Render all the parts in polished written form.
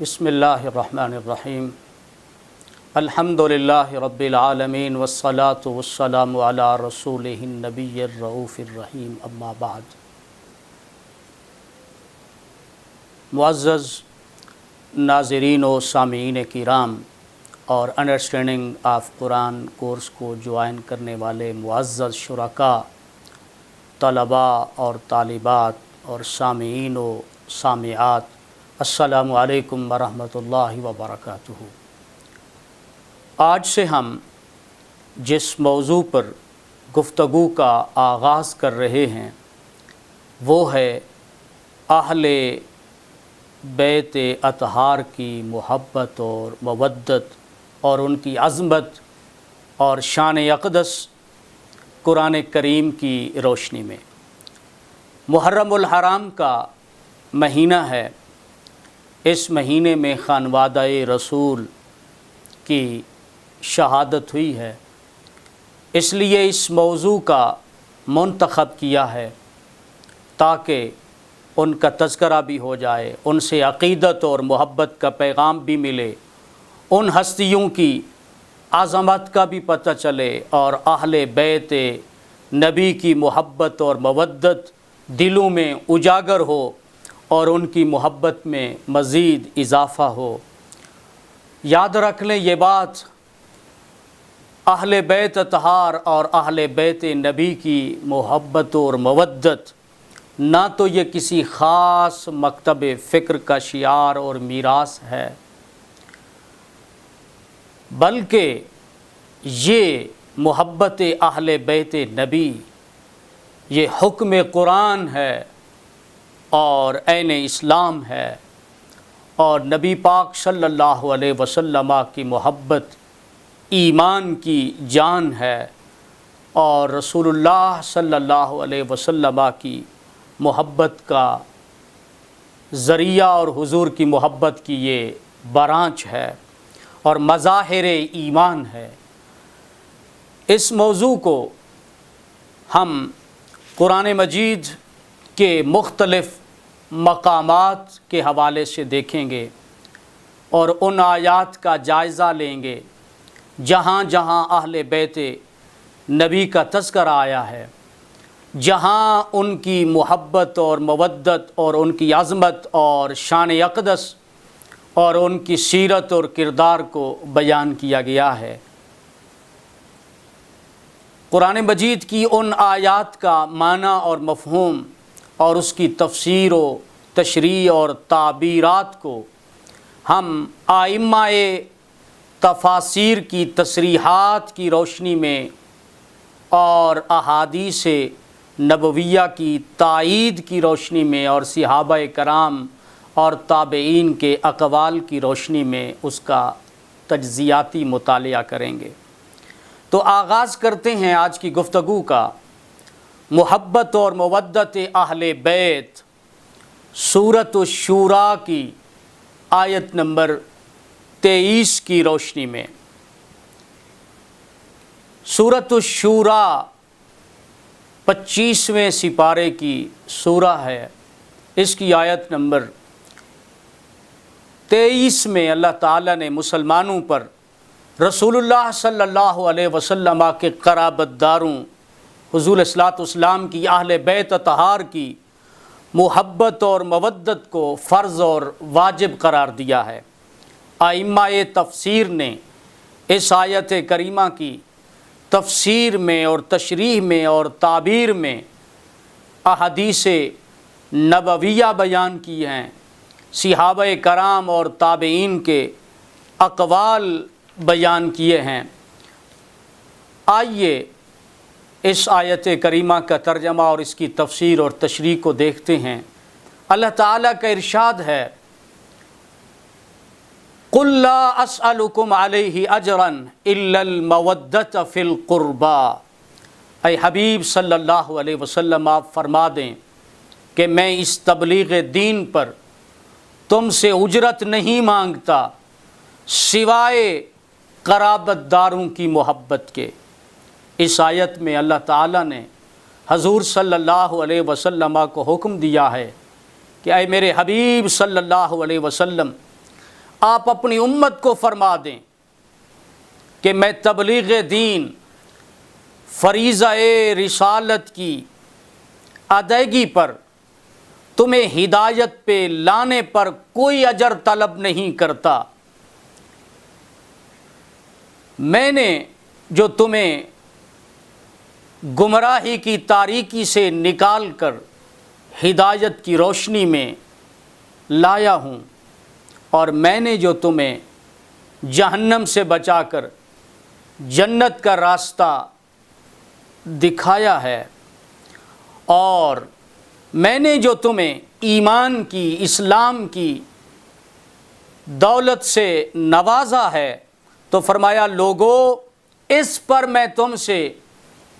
بسم اللہ الرحمن الرحیم الحمدللہ رب العالمین والصلاة والسلام علی رسولہ النبی الرؤوف الرحیم اما بعد۔ معزز ناظرین و سامعین کرام اور انڈرسٹینڈنگ آف قرآن کورس کو جوائن کرنے والے معزز شرکاء، طلباء اور طالبات اور سامعین و سامعات، السلام علیکم ورحمۃ اللہ وبرکاتہ۔ آج سے ہم جس موضوع پر گفتگو کا آغاز کر رہے ہیں وہ ہے اہل بیت اطہار کی محبت اور مودت اور ان کی عظمت اور شان اقدس قرآن کریم کی روشنی میں۔ محرم الحرام کا مہینہ ہے، اس مہینے میں خانوادہ رسول کی شہادت ہوئی ہے، اس لیے اس موضوع کا منتخب کیا ہے تاکہ ان کا تذکرہ بھی ہو جائے، ان سے عقیدت اور محبت کا پیغام بھی ملے، ان ہستیوں کی عظمت کا بھی پتہ چلے اور اہل بیت نبی کی محبت اور مودت دلوں میں اجاگر ہو اور ان کی محبت میں مزید اضافہ ہو۔ یاد رکھ لیں یہ بات، اہل بیت اطہار اور اہل بیت نبی کی محبت اور مودت نہ تو یہ کسی خاص مکتب فکر کا شعار اور میراث ہے، بلکہ یہ محبت اہل بیت نبی یہ حکم قرآن ہے اور عین اسلام ہے، اور نبی پاک صلی اللہ علیہ وسلم کی محبت ایمان کی جان ہے، اور رسول اللہ صلی اللہ علیہ وسلم کی محبت کا ذریعہ اور حضور کی محبت کی یہ برانچ ہے اور مظاہر ایمان ہے۔ اس موضوع کو ہم قرآن مجید کے مختلف مقامات کے حوالے سے دیکھیں گے اور ان آیات کا جائزہ لیں گے جہاں جہاں اہل بیت نبی کا تذکرہ آیا ہے، جہاں ان کی محبت اور مودت اور ان کی عظمت اور شان اقدس اور ان کی سیرت اور کردار کو بیان کیا گیا ہے۔ قرآن مجید کی ان آیات کا معنی اور مفہوم اور اس کی تفسیر و تشریح اور تعبیرات کو ہم ائمہ تفاسیر کی تصریحات کی روشنی میں اور احادیث نبویہ کی تائید کی روشنی میں اور صحابہ کرام اور تابعین کے اقوال کی روشنی میں اس کا تجزیاتی مطالعہ کریں گے۔ تو آغاز کرتے ہیں آج کی گفتگو کا محبت اور مودت اہل بیت، سورۃ الشورى کی آیت نمبر 23 کی روشنی میں۔ سورۃ الشورى 25ویں سپارے کی سورہ ہے، اس کی آیت نمبر 23 میں اللہ تعالیٰ نے مسلمانوں پر رسول اللہ صلی اللہ علیہ وسلم کے قرابت داروں حضور صلوات والسلام کی اہل بیت اطہار کی محبت اور مودت کو فرض اور واجب قرار دیا ہے۔ ائمہ تفسیر نے اس آیت کریمہ کی تفسیر میں اور تشریح میں اور تعبیر میں احادیث نبویہ بیان کی ہیں، صحابہ کرام اور تابعین کے اقوال بیان کیے ہیں۔ آئیے اس آیت کریمہ کا ترجمہ اور اس کی تفسیر اور تشریح کو دیکھتے ہیں۔ اللہ تعالیٰ کا ارشاد ہے، قُلْ لَا أَسْأَلُكُمْ عَلَيْهِ أَجْرًا إِلَّا الْمَوَدَّةَ فِي الْقُرْبَى۔ اے حبیب صلی اللہ علیہ وسلم آپ فرما دیں کہ میں اس تبلیغ دین پر تم سے اجرت نہیں مانگتا سوائے قرابت داروں کی محبت کے۔ اس آیت میں اللہ تعالیٰ نے حضور صلی اللہ علیہ وسلم کو حکم دیا ہے کہ اے میرے حبیب صلی اللہ علیہ وسلم، آپ اپنی امت کو فرما دیں کہ میں تبلیغ دین، فریضہ رسالت کی ادائیگی پر تمہیں ہدایت پہ لانے پر کوئی اجر طلب نہیں کرتا، میں نے جو تمہیں گمراہی کی تاریکی سے نکال کر ہدایت کی روشنی میں لایا ہوں، اور میں نے جو تمہیں جہنم سے بچا کر جنت کا راستہ دکھایا ہے، اور میں نے جو تمہیں ایمان کی، اسلام کی دولت سے نوازا ہے، تو فرمایا لوگو اس پر میں تم سے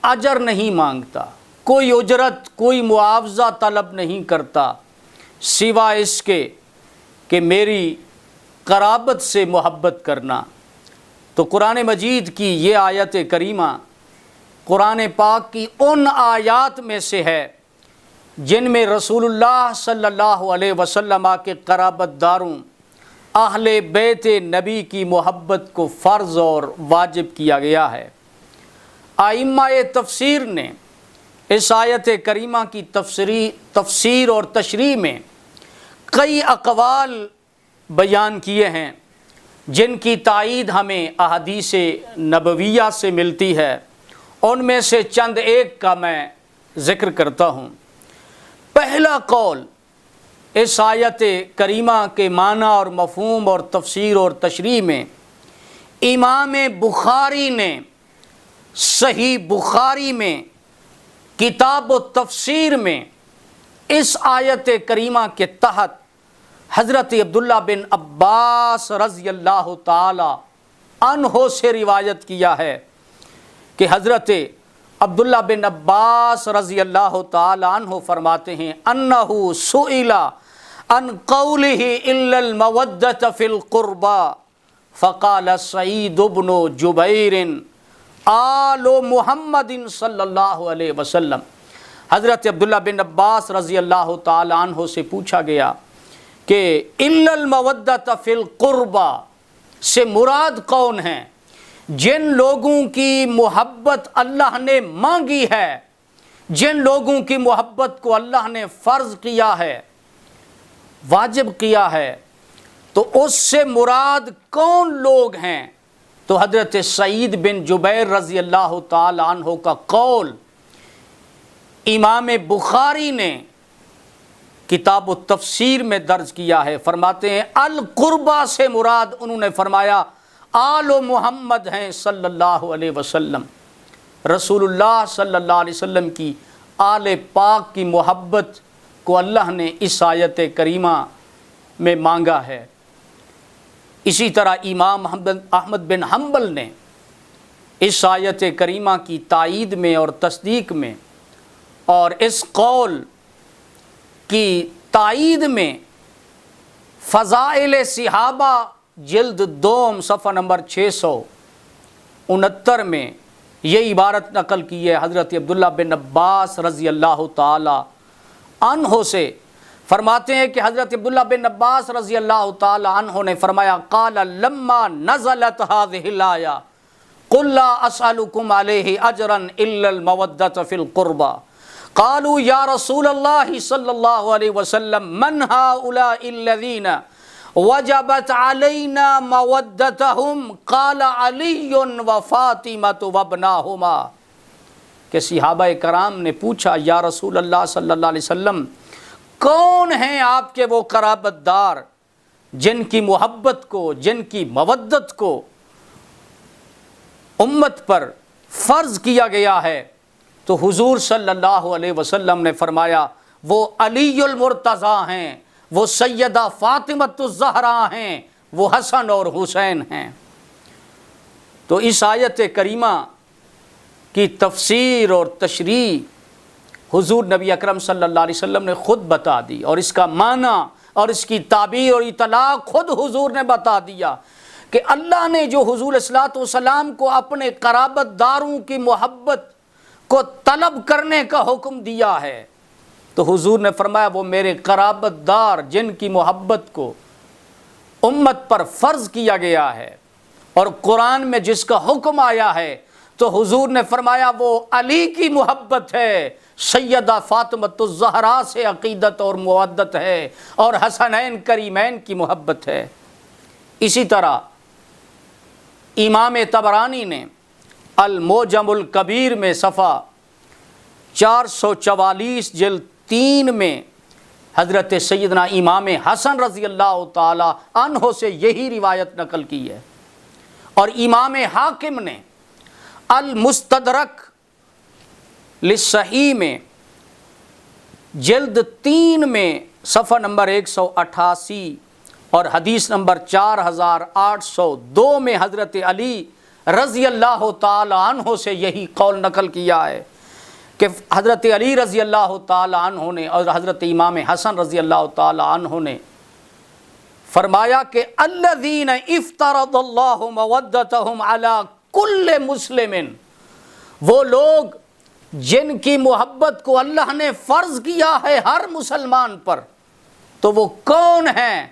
اجر نہیں مانگتا، کوئی اجرت، کوئی معاوضہ طلب نہیں کرتا، سوائے اس کے کہ میری قرابت سے محبت کرنا۔ تو قرآن مجید کی یہ آیت کریمہ قرآن پاک کی ان آیات میں سے ہے جن میں رسول اللہ صلی اللہ علیہ وسلم کے قرابت داروں، اہل بیت نبی کی محبت کو فرض اور واجب کیا گیا ہے۔ ائمہ تفسیر نے اس آیت کریمہ کی تفسیر اور تشریح میں کئی اقوال بیان کیے ہیں جن کی تائید ہمیں احادیث نبویہ سے ملتی ہے۔ ان میں سے چند ایک کا میں ذکر کرتا ہوں۔ پہلا قول اس آیت کریمہ کے معنی اور مفہوم اور تفسیر اور تشریح میں امام بخاری نے صحیح بخاری میں کتاب و تفسیر میں اس آیت کریمہ کے تحت حضرت عبداللہ بن عباس رضی اللہ تعالی عنہ سے روایت کیا ہے کہ حضرت عبداللہ بن عباس رضی اللہ تعالی عنہ فرماتے ہیں انہ سئل عن قولہ الا المودۃ فی القربى فقال سعید بن جبیر آل محمد صلی اللہ علیہ وسلم۔ حضرت عبداللہ بن عباس رضی اللہ تعالی عنہ سے پوچھا گیا کہ الا المودۃ فی القربى سے مراد کون ہیں؟ جن لوگوں کی محبت اللہ نے مانگی ہے، جن لوگوں کی محبت کو اللہ نے فرض کیا ہے، واجب کیا ہے، تو اس سے مراد کون لوگ ہیں؟ تو حضرت سعید بن جبیر رضی اللہ تعالی عنہ کا قول امام بخاری نے کتاب و تفسیر میں درج کیا ہے۔ فرماتے ہیں القربہ سے مراد انہوں نے فرمایا آل محمد ہیں صلی اللہ علیہ وسلم، رسول اللہ صلی اللہ علیہ وسلم کی آل پاک کی محبت کو اللہ نے اس آیت کریمہ میں مانگا ہے۔ اسی طرح امام احمد بن حنبل نے اس آیت کریمہ کی تائید میں اور تصدیق میں اور اس قول کی تائید میں فضائل صحابہ جلد 2 صفحہ نمبر 669 میں یہ عبارت نقل کی ہے حضرت عبداللہ بن عباس رضی اللہ تعالی عنہ سے۔ فرماتے ہیں کہ حضرت عبداللہ بن عباس رضی اللہ تعالی عنہ نے فرمایا قال لما نزلت هذه الآية قل لا اسألكم عليه اجرا الا المودة في القربى قالوا يا رسول الله صلى الله عليه وسلم من هؤلاء الذين وجبت علينا مودتهم قال علي وفاطمة وابناهما کہ صحابہ کرام نے پوچھا یا رسول اللہ صلی اللہ علیہ وسلم کون ہیں آپ کے وہ قرابت دار جن کی محبت کو، جن کی مودت کو امت پر فرض کیا گیا ہے؟ تو حضور صلی اللہ علیہ وسلم نے فرمایا وہ علی المرتضیٰ ہیں، وہ سیدہ فاطمۃ الزہرا ہیں، وہ حسن اور حسین ہیں۔ تو اس آیت کریمہ کی تفسیر اور تشریح حضور نبی اکرم صلی اللہ علیہ وسلم نے خود بتا دی، اور اس کا معنی اور اس کی تعبیر اور اطلاق خود حضور نے بتا دیا کہ اللہ نے جو حضور صلی اللہ علیہ وسلم کو اپنے قرابت داروں کی محبت کو طلب کرنے کا حکم دیا ہے، تو حضور نے فرمایا وہ میرے قرابت دار جن کی محبت کو امت پر فرض کیا گیا ہے اور قرآن میں جس کا حکم آیا ہے تو حضور نے فرمایا وہ علی کی محبت ہے، سیدہ فاطمۃ الزہرا سے عقیدت اور مودت ہے، اور حسنین کریمین کی محبت ہے۔ اسی طرح امام طبرانی نے المعجم الکبیر میں صفحہ 444 جلد 3 میں حضرت سیدنا امام حسن رضی اللہ تعالی عنہ سے یہی روایت نقل کی ہے، اور امام حاکم نے المستدرک للصحیح میں جلد 3 میں صفحہ نمبر 188 اور حدیث نمبر 4802 میں حضرت علی رضی اللہ تعالی عنہ سے یہی قول نقل کیا ہے کہ حضرت علی رضی اللہ تعالی عنہ نے اور حضرت امام حسن رضی اللہ تعالی عنہ نے فرمایا کہ الذین افترض اللہ مودتہم علی کل مسلم، وہ لوگ جن کی محبت کو اللہ نے فرض کیا ہے ہر مسلمان پر، تو وہ کون ہیں؟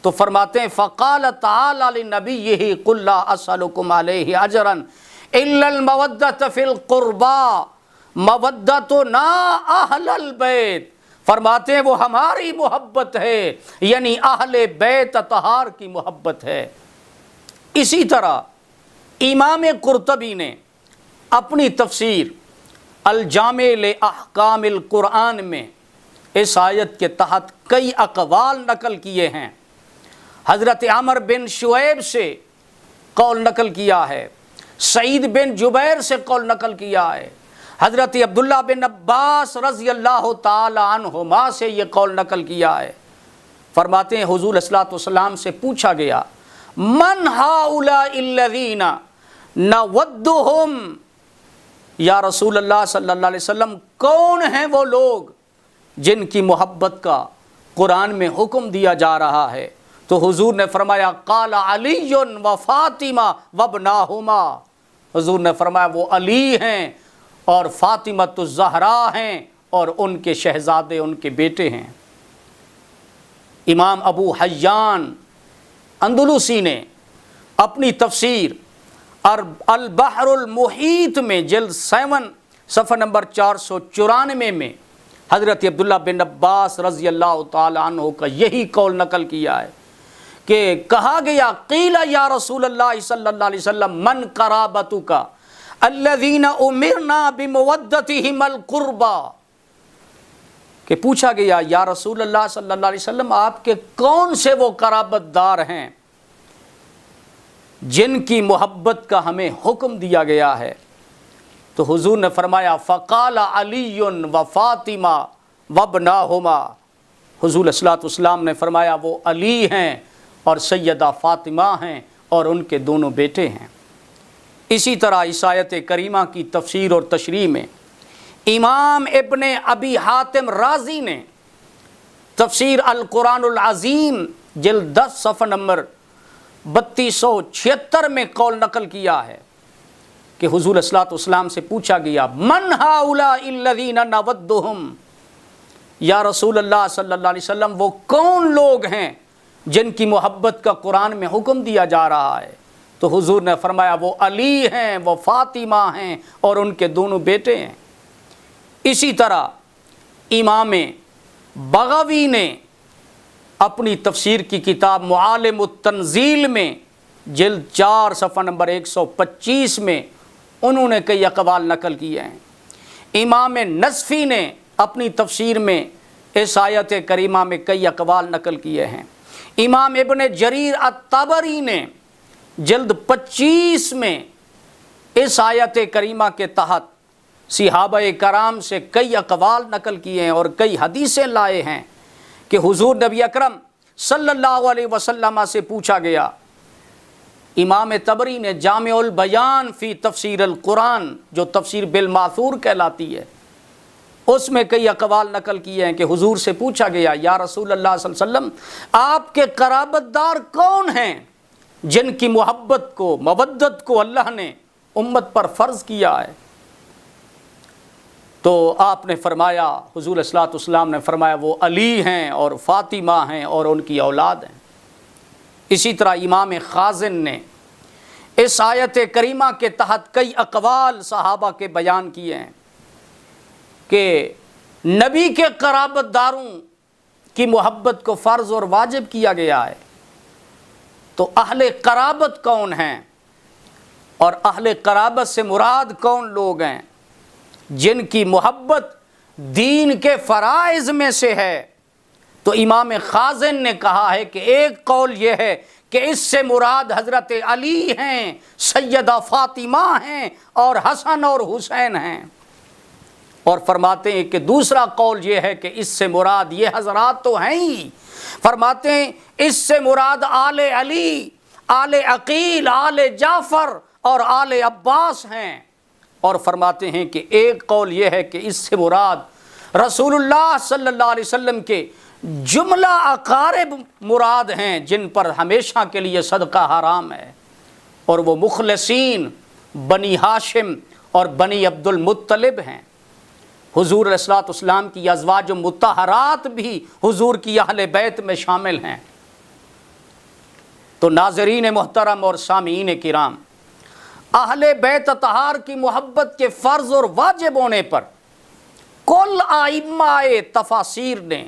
تو فرماتے ہیں فقال تعالی لنبیہ قل لا اسألکم علیہ اجرا الا المودۃ فی القربى مودتنا اہل البیت، فرماتے ہیں وہ ہماری محبت ہے، یعنی اہل بیت اطہار کی محبت ہے۔ اسی طرح امام قرطبی نے اپنی تفسیر الجامع لاحکام القرآن میں اس آیت کے تحت کئی اقوال نقل کیے ہیں۔ حضرت عمر بن شعیب سے قول نقل کیا ہے، سعید بن جبیر سے قول نقل کیا ہے، حضرت عبداللہ بن عباس رضی اللہ تعالی عنہما سے یہ قول نقل کیا ہے۔ فرماتے ہیں حضور صلی اللہ علیہ وسلم سے پوچھا گیا من ہؤلاء الذین نودہم، یا رسول اللہ صلی اللہ علیہ وسلم کون ہیں وہ لوگ جن کی محبت کا قرآن میں حکم دیا جا رہا ہے؟ تو حضور نے فرمایا قال علی و فاطمہ وابناہما، حضور نے فرمایا وہ علی ہیں اور فاطمۃ الزہرا ہیں اور ان کے شہزادے ان کے بیٹے ہیں۔ امام ابو حیان اندلسی نے اپنی تفسیر البحر المحیط میں جلد 7 صفحہ نمبر 494 میں حضرت عبداللہ بن عباس رضی اللہ تعالی عنہ کا یہی قول نقل کیا ہے کہ کہا گیا قیل یا رسول اللہ صلی اللہ علیہ وسلم من قرابتک الذین امرنا بمودتہم القربى، کہ پوچھا گیا یا رسول اللہ صلی اللہ علیہ وسلم آپ کے کون سے وہ قرابت دار ہیں جن کی محبت کا ہمیں حکم دیا گیا ہے؟ تو حضور نے فرمایا فقال علی و فاطمہ وابناہما، حضور صلی اللہ علیہ وسلم نے فرمایا وہ علی ہیں اور سیدہ فاطمہ ہیں اور ان کے دونوں بیٹے ہیں۔ اسی طرح اس آیت کریمہ کی تفسیر اور تشریح میں امام ابن ابی حاتم رازی نے تفسیر القرآن العظیم جلد 10 صفحہ نمبر 3276 میں قول نقل کیا ہے کہ حضور صلی اللہ علیہ وسلم سے پوچھا گیا من ہؤلاء الذین نودہم، یا رسول اللہ صلی اللہ علیہ وسلم وہ کون لوگ ہیں جن کی محبت کا قرآن میں حکم دیا جا رہا ہے؟ تو حضور نے فرمایا وہ علی ہیں، وہ فاطمہ ہیں اور ان کے دونوں بیٹے ہیں۔ اسی طرح امام بغوی نے اپنی تفسیر کی کتاب معالم التنزیل میں جلد 4 صفحہ نمبر 125 میں انہوں نے کئی اقوال نقل کیے ہیں۔ امام نصفی نے اپنی تفسیر میں اس آیت کریمہ میں کئی اقوال نقل کیے ہیں۔ امام ابن جریر الطبری نے جلد 25 میں اس آیت کریمہ کے تحت صحابہ کرام سے کئی اقوال نقل کیے ہیں اور کئی حدیثیں لائے ہیں کہ حضور نبی اکرم صلی اللہ علیہ وسلم سے پوچھا گیا۔ امام طبری نے جامع البیان فی تفسیر القرآن جو تفسیر بالماثور کہلاتی ہے اس میں کئی اقوال نقل کیے ہیں کہ حضور سے پوچھا گیا یا رسول اللہ صلی اللہ علیہ وسلم آپ کے قرابت دار کون ہیں جن کی محبت کو مودت کو اللہ نے امت پر فرض کیا ہے؟ تو آپ نے فرمایا، حضور صلی اللہ علیہ وسلم نے فرمایا وہ علی ہیں اور فاطمہ ہیں اور ان کی اولاد ہیں۔ اسی طرح امام خازن نے اس آیت کریمہ کے تحت کئی اقوال صحابہ کے بیان کیے ہیں کہ نبی کے قرابت داروں کی محبت کو فرض اور واجب کیا گیا ہے، تو اہل قرابت کون ہیں اور اہل قرابت سے مراد کون لوگ ہیں جن کی محبت دین کے فرائض میں سے ہے؟ تو امام خازن نے کہا ہے کہ ایک قول یہ ہے کہ اس سے مراد حضرت علی ہیں، سیدہ فاطمہ ہیں اور حسن اور حسین ہیں، اور فرماتے ہیں کہ دوسرا قول یہ ہے کہ اس سے مراد یہ حضرات تو ہیں ہی، فرماتے ہیں اس سے مراد آل علی، آل عقیل، آل جعفر اور آل عباس ہیں، اور فرماتے ہیں کہ ایک قول یہ ہے کہ اس سے مراد رسول اللہ صلی اللہ علیہ وسلم کے جملہ اقارب مراد ہیں جن پر ہمیشہ کے لیے صدقہ حرام ہے، اور وہ مخلصین بنی ہاشم اور بنی عبد المطلب ہیں۔ حضور علیہ الصلوۃ والسلام کی ازواج مطہرات بھی حضور کی اہل بیت میں شامل ہیں۔ تو ناظرین محترم اور سامعین کرام، اہل بیت اطہار کی محبت کے فرض اور واجب ہونے پر کل ائمہ تفاسیر نے،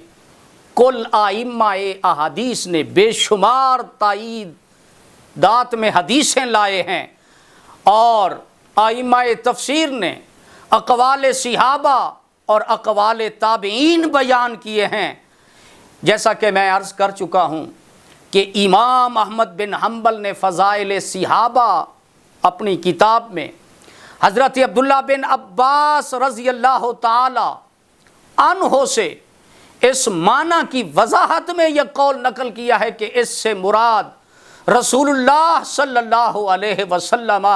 کل ائمہ احادیث نے بے شمار تائیدات میں حدیثیں لائے ہیں، اور ائمہ تفسیر نے اقوال صحابہ اور اقوال تابعین بیان کیے ہیں۔ جیسا کہ میں عرض کر چکا ہوں کہ امام احمد بن حنبل نے فضائل صحابہ اپنی کتاب میں حضرت عبداللہ بن عباس رضی اللہ تعالی عنہ سے اس معنی کی وضاحت میں یہ قول نقل کیا ہے کہ اس سے مراد رسول اللہ صلی اللہ علیہ وسلم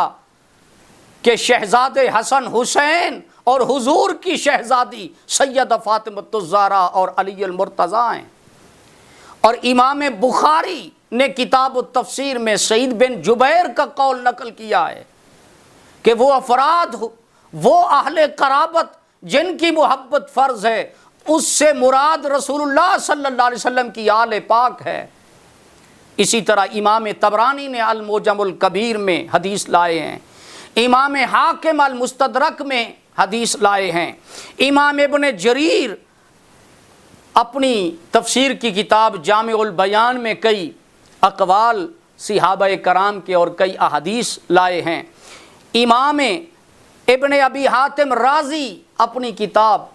کہ شہزادے حسن حسین اور حضور کی شہزادی سیدہ فاطمہ الزہرا اور علی المرتضیٰ ہیں۔ اور امام بخاری نے کتاب التفسیر میں سعید بن جبیر کا قول نقل کیا ہے کہ وہ افراد، وہ اہل قرابت جن کی محبت فرض ہے، اس سے مراد رسول اللہ صلی اللہ علیہ وسلم کی آل پاک ہے۔ اسی طرح امام طبرانی نے المعجم الکبیر میں حدیث لائے ہیں، امام حاکم المستدرک میں حدیث لائے ہیں، امام ابن جریر اپنی تفسیر کی کتاب جامع البیان میں کئی اقوال صحابہ کرام کے اور کئی احادیث لائے ہیں، امام ابن ابی حاتم رازی اپنی کتاب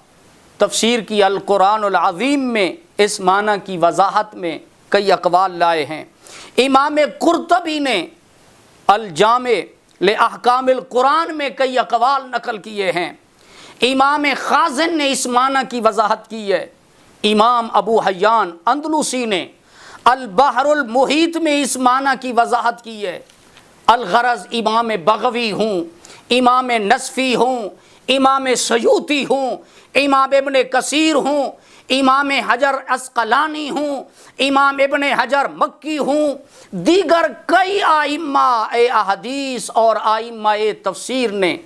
تفسیر کی القرآن العظیم میں اس معنی کی وضاحت میں کئی اقوال لائے ہیں، امام قرطبی نے الجامع لأحکام القرآن میں کئی اقوال نقل کیے ہیں، امام خازن نے اس معنی کی وضاحت کی ہے، امام ابو حیان اندلسی نے البحر المحیط میں اس معنی کی وضاحت کی ہے۔ الغرض امام بغوی ہوں، امام نصفی ہوں، امام سیوطی ہوں، امام ابن کثیر ہوں، امام حجر عسقلانی ہوں، امام ابن حجر مکی ہوں، دیگر کئی ائمہ احادیث اور ائمہ تفسیر نے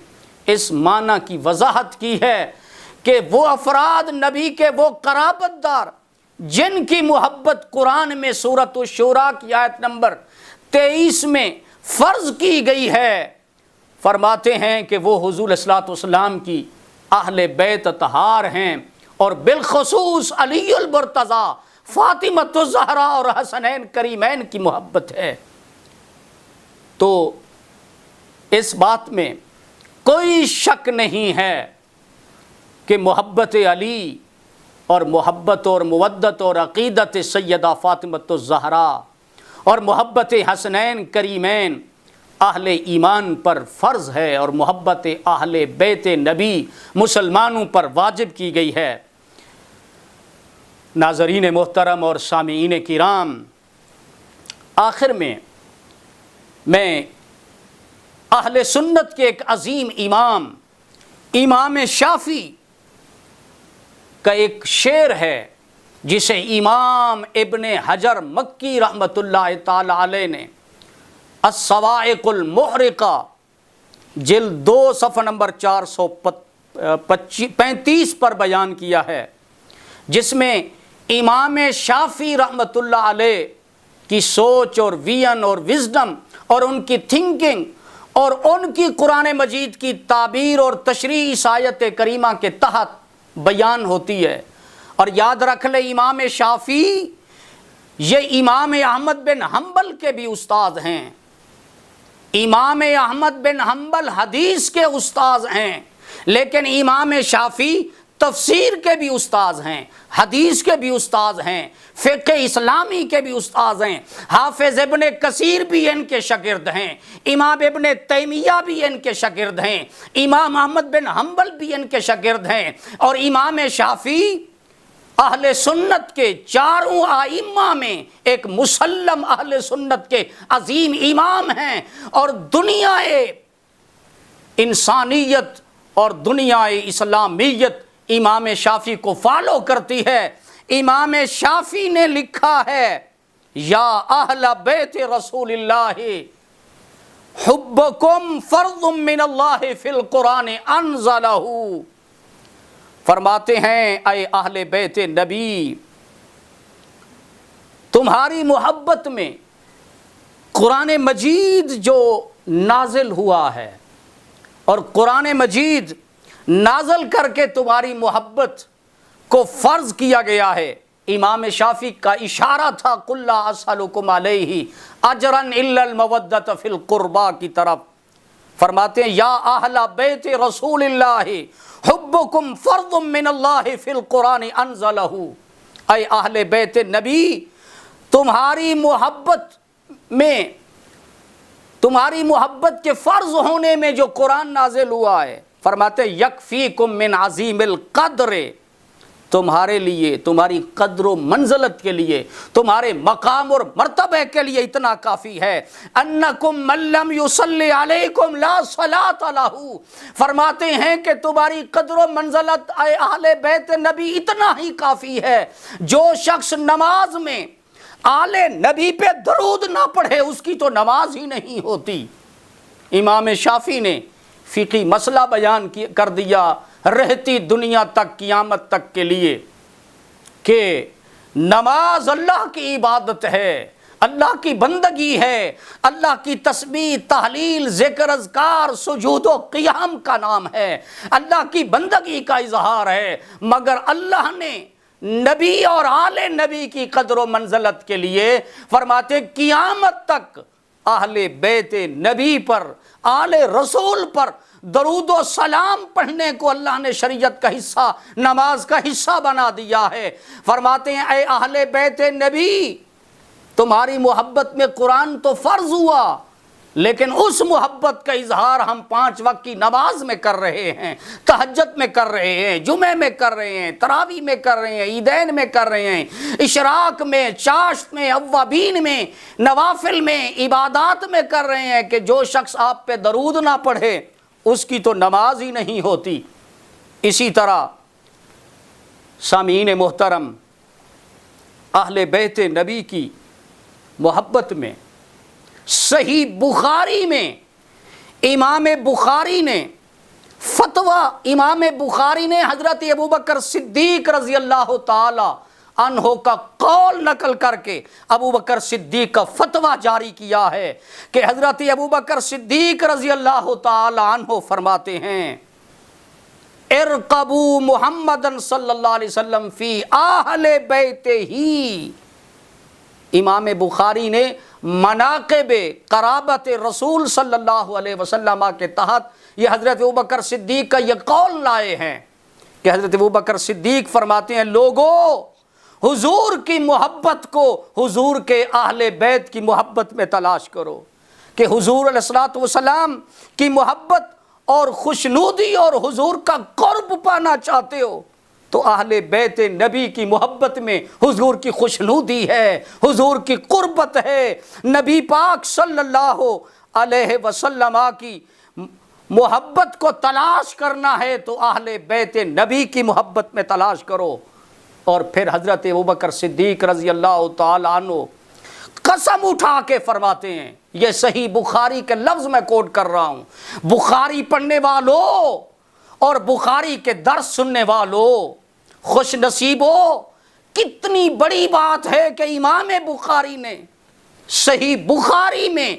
اس معنی کی وضاحت کی ہے کہ وہ افراد نبی کے وہ قرابت دار جن کی محبت قرآن میں سورۃ الشورى کی آیت نمبر 23 میں فرض کی گئی ہے، فرماتے ہیں کہ وہ حضور علیہ الصلوۃ والسلام کی اہل بیت اطہار ہیں، اور بالخصوص علی المرتضیٰ، فاطمہ الزہرا اور حسنین کریمین کی محبت ہے۔ تو اس بات میں کوئی شک نہیں ہے کہ محبت علی اور محبت اور مودت اور عقیدت سیدہ فاطمہ الزہرا اور محبت حسنین کریمین اہل ایمان پر فرض ہے، اور محبت اہل بیت نبی مسلمانوں پر واجب کی گئی ہے۔ ناظرین محترم اور سامعین کرام، آخر میں اہل سنت کے ایک عظیم امام، امام شافعی کا ایک شعر ہے جسے امام ابن حجر مکی رحمۃ اللہ تعالی علیہ نے الصواعق المحرقہ جلد 2 صفحہ نمبر 435 پر بیان کیا ہے، جس میں امام شافعی رحمۃ اللہ علیہ کی سوچ اور ویژن اور وزڈم اور ان کی تھنکنگ اور ان کی قرآن مجید کی تعبیر اور تشریح اس آیت کریمہ کے تحت بیان ہوتی ہے۔ اور یاد رکھ لے امام شافعی یہ امام احمد بن حنبل کے بھی استاد ہیں۔ امام احمد بن حنبل حدیث کے استاد ہیں، لیکن امام شافعی تفسیر کے بھی استاد ہیں، حدیث کے بھی استاد ہیں، فقہ اسلامی کے بھی استاد ہیں۔ حافظ ابن کثیر بھی ان کے شاگرد ہیں، امام ابن تیمیہ بھی ان کے شاگرد ہیں، امام احمد بن حنبل بھی ان کے شاگرد ہیں، اور امام شافعی اہل سنت کے چاروں ائمہ میں ایک مسلم اہل سنت کے عظیم امام ہیں، اور دنیا انسانیت اور دنیا اسلامیت امام شافعی کو فالو کرتی ہے۔ امام شافعی نے لکھا ہے یا اہل بیت رسول اللہ حبکم فرض من اللہ فی القرآن انزلہ، فرماتے ہیں اے اہل بیت نبی، تمہاری محبت میں قرآن مجید جو نازل ہوا ہے، اور قرآن مجید نازل کر کے تمہاری محبت کو فرض کیا گیا ہے۔ امام شافعی کا اشارہ تھا قُلْ لَا أَسْأَلُكُمْ عَلَيْهِ أَجْرًا إِلَّا الْمَوَدَّةَ فِي الْقُرْبَى کی طرف۔ فرماتے ہیں یا اہل بیت رسول اللہ حبکم فرض من اللہ فی القرآن انزلہ، اے اہل بیت نبی تمہاری محبت میں، تمہاری محبت کے فرض ہونے میں جو قرآن نازل ہوا ہے، فرماتے یکفیکم من عظیم القدر، تمہارے لیے، تمہاری قدر و منزلت کے لیے، تمہارے مقام اور مرتبے کے لیے اتنا کافی ہے۔ انکم من لم یصلی علیکم لا صلاۃ لہ، فرماتے ہیں کہ تمہاری قدر و منزلت اے اہل بیت نبی اتنا ہی کافی ہے، جو شخص نماز میں آل نبی پہ درود نہ پڑھے اس کی تو نماز ہی نہیں ہوتی۔ امام شافعی نے فقہی مسئلہ بیان کر دیا رہتی دنیا تک، قیامت تک کے لیے، کہ نماز اللہ کی عبادت ہے، اللہ کی بندگی ہے، اللہ کی تسبیح، تحلیل، ذکر، اذکار، سجود و قیام کا نام ہے، اللہ کی بندگی کا اظہار ہے، مگر اللہ نے نبی اور آل نبی کی قدر و منزلت کے لیے فرماتے قیامت تک اہل بیت نبی پر، آل رسول پر درود و سلام پڑھنے کو اللہ نے شریعت کا حصہ، نماز کا حصہ بنا دیا ہے۔ فرماتے ہیں اے اہل بیت نبی تمہاری محبت میں قرآن تو فرض ہوا، لیکن اس محبت کا اظہار ہم 5 وقت کی نماز میں کر رہے ہیں، تہجد میں کر رہے ہیں، جمعے میں کر رہے ہیں، تراویح میں کر رہے ہیں، عیدین میں کر رہے ہیں، اشراق میں، چاشت میں، اوابین میں، نوافل میں، عبادات میں کر رہے ہیں، کہ جو شخص آپ پہ درود نہ پڑھے اس کی تو نماز ہی نہیں ہوتی۔ اسی طرح سامعین محترم، اہل بیت نبی کی محبت میں صحیح بخاری میں امام بخاری نے فتویٰ، امام بخاری نے حضرت ابوبکر صدیق رضی اللہ تعالی عنہ کا قول نقل کر کے ابوبکر صدیق کا فتویٰ جاری کیا ہے کہ حضرت ابوبکر صدیق رضی اللہ تعالی عنہ فرماتے ہیں ارقبوا محمد صلی اللہ علیہ وسلم فی اہل بیتہ ہی۔ امام بخاری نے مناقب قرابت رسول صلی اللہ علیہ وسلم کے تحت یہ حضرت ابوبکر صدیق کا یہ قول لائے ہیں کہ حضرت ابوبکر صدیق فرماتے ہیں لوگو حضور کی محبت کو حضور کے اہل بیت کی محبت میں تلاش کرو، کہ حضور علیہ الصلوۃ والسلام کی محبت اور خوشنودی اور حضور کا قرب پانا چاہتے ہو تو اہل بیت نبی کی محبت میں حضور کی خوشنودی ہے، حضور کی قربت ہے۔ نبی پاک صلی اللہ علیہ وسلم کی محبت کو تلاش کرنا ہے تو اہل بیت نبی کی محبت میں تلاش کرو۔ اور پھر حضرت ابوبکر صدیق رضی اللہ تعالی عنہ قسم اٹھا کے فرماتے ہیں، یہ صحیح بخاری کے لفظ میں کوٹ کر رہا ہوں، بخاری پڑھنے والوں اور بخاری کے درس سننے والوں خوش نصیبو، کتنی بڑی بات ہے کہ امام بخاری نے صحیح بخاری میں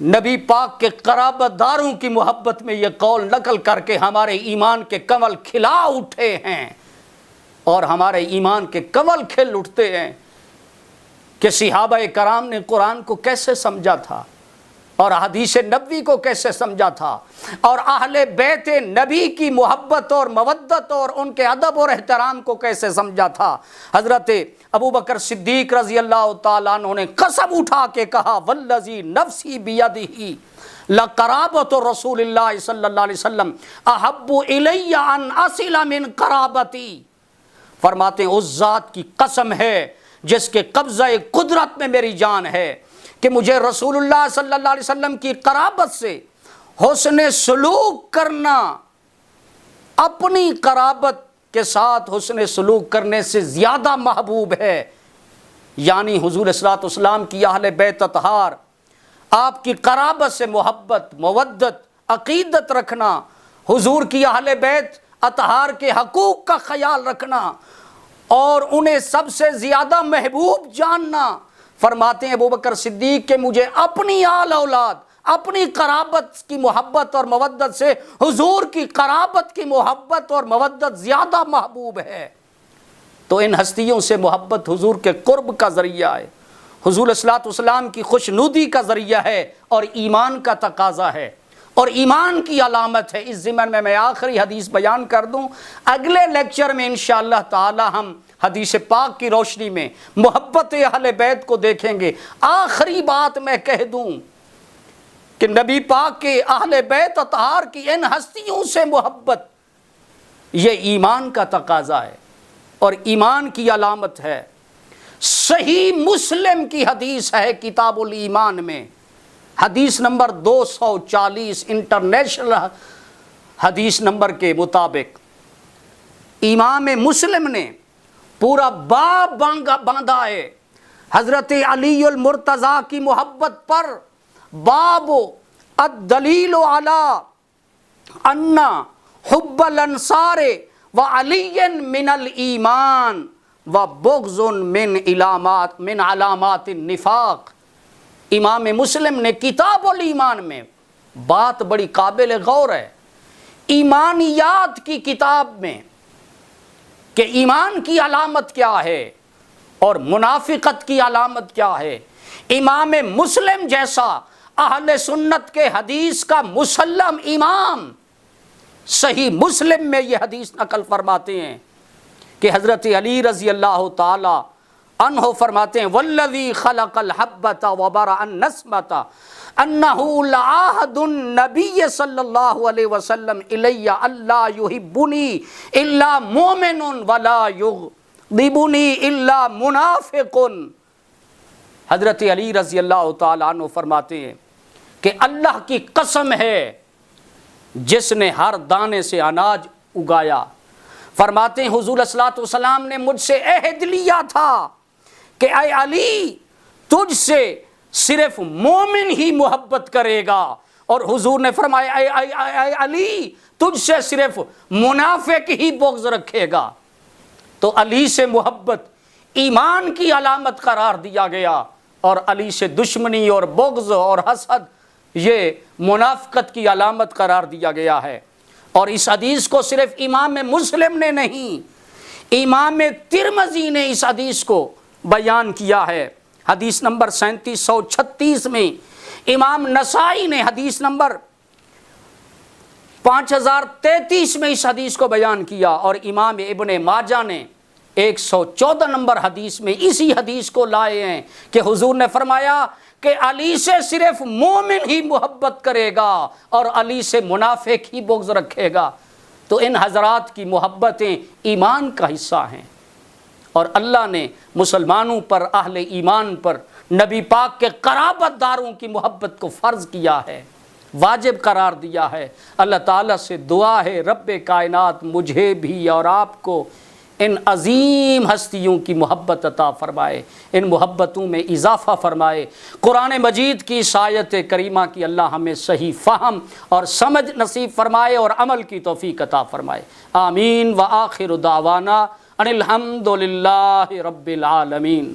نبی پاک کے قرابت داروں کی محبت میں یہ قول نقل کر کے ہمارے ایمان کے کنول کھلا اٹھے ہیں، اور ہمارے ایمان کے کنول کھل اٹھتے ہیں کہ صحابہ کرام نے قرآن کو کیسے سمجھا تھا، اور حدیث نبوی کو کیسے سمجھا تھا، اور اہل بیت نبی کی محبت اور مودت اور ان کے ادب اور احترام کو کیسے سمجھا تھا۔ حضرت ابوبکر صدیق رضی اللہ تعالیٰ عنہ نے قسم اٹھا کے کہا والذی نفسی بیدہ لقرابۃ رسول اللہ صلی اللہ علیہ وسلم احب الی ان اصل من قرابتی، فرماتے ہیں اس ذات کی قسم ہے جس کے قبضہ قدرت میں میری جان ہے کہ مجھے رسول اللہ صلی اللہ علیہ وسلم کی قرابت سے حسن سلوک کرنا اپنی قرابت کے ساتھ حسن سلوک کرنے سے زیادہ محبوب ہے۔ یعنی حضور صلی اللہ علیہ وسلم کی اہل بیت اطہار، آپ کی قرابت سے محبت، مودت، عقیدت رکھنا، حضور کی اہل بیت اطہار کے حقوق کا خیال رکھنا اور انہیں سب سے زیادہ محبوب جاننا۔ فرماتے ہیں ابوبکر صدیق کہ مجھے اپنی آل اولاد، اپنی قرابت کی محبت اور مودت سے حضور کی قرابت کی محبت اور مودت زیادہ محبوب ہے۔ تو ان ہستیوں سے محبت حضور کے قرب کا ذریعہ ہے، حضور صلی اللہ علیہ وسلم کی خوشنودی کا ذریعہ ہے، اور ایمان کا تقاضا ہے اور ایمان کی علامت ہے۔ اس ضمن میں آخری حدیث بیان کر دوں، اگلے لیکچر میں انشاءاللہ تعالی ہم حدیث پاک کی روشنی میں محبت اہل بیت کو دیکھیں گے۔ آخری بات میں کہہ دوں کہ نبی پاک کے اہل بیت اطہار کی ان ہستیوں سے محبت یہ ایمان کا تقاضا ہے اور ایمان کی علامت ہے۔ صحیح مسلم کی حدیث ہے کتاب الایمان میں، حدیث نمبر 240 انٹرنیشنل حدیث نمبر کے مطابق امام مسلم نے پورا باب باندھا ہے حضرت علی المرتضیٰ کی محبت پر۔ باب الدلیل علی ان حب الانصار وعلی من الایمان وبغض من علامات النفاق۔ امام مسلم نے کتاب الایمان میں، بات بڑی قابل غور ہے، ایمانیات کی کتاب میں کہ ایمان کی علامت کیا ہے اور منافقت کی علامت کیا ہے، امام مسلم جیسا اہل سنت کے حدیث کا مسلم امام صحیح مسلم میں یہ حدیث نقل فرماتے ہیں کہ حضرت علی رضی اللہ تعالی عنہ فرماتے ہیں والذی خلق الحبۃ وبرأ النسمۃ انہ لعہد النبی صلی اللہ علیہ وسلم الی اللہ یحبنی الا مومن ولا یغضبنی الا منافق۔ حضرت علی رضی اللہ تعالیٰ عنہ فرماتے ہیں کہ اللہ کی قسم ہے جس نے ہر دانے سے اناج اگایا، فرماتے ہیں حضور صلی اللہ علیہ وسلم نے مجھ سے عہد لیا تھا کہ اے علی تجھ سے صرف مومن ہی محبت کرے گا، اور حضور نے فرمایا اے علی تجھ سے صرف منافق ہی بغض رکھے گا۔ تو علی سے محبت ایمان کی علامت قرار دیا گیا، اور علی سے دشمنی اور بغض اور حسد یہ منافقت کی علامت قرار دیا گیا ہے۔ اور اس حدیث کو صرف امام مسلم نے نہیں، امام ترمذی نے اس حدیث کو بیان کیا ہے، حدیث نمبر 3736 میں۔ امام نسائی نے حدیث نمبر 5033 میں اس حدیث کو بیان کیا، اور امام ابن ماجہ نے 114 نمبر حدیث میں اسی حدیث کو لائے ہیں کہ حضور نے فرمایا کہ علی سے صرف مومن ہی محبت کرے گا اور علی سے منافق ہی بغض رکھے گا۔ تو ان حضرات کی محبتیں ایمان کا حصہ ہیں، اور اللہ نے مسلمانوں پر، اہل ایمان پر نبی پاک کے قرابت داروں کی محبت کو فرض کیا ہے، واجب قرار دیا ہے۔ اللہ تعالیٰ سے دعا ہے رب کائنات مجھے بھی اور آپ کو ان عظیم ہستیوں کی محبت عطا فرمائے، ان محبتوں میں اضافہ فرمائے۔ قرآن مجید کی اس آیت کریمہ کی اللہ ہمیں صحیح فہم اور سمجھ نصیب فرمائے اور عمل کی توفیق عطا فرمائے، آمین۔ وآخر دعوانا ان الحمد للہ رب العالمین۔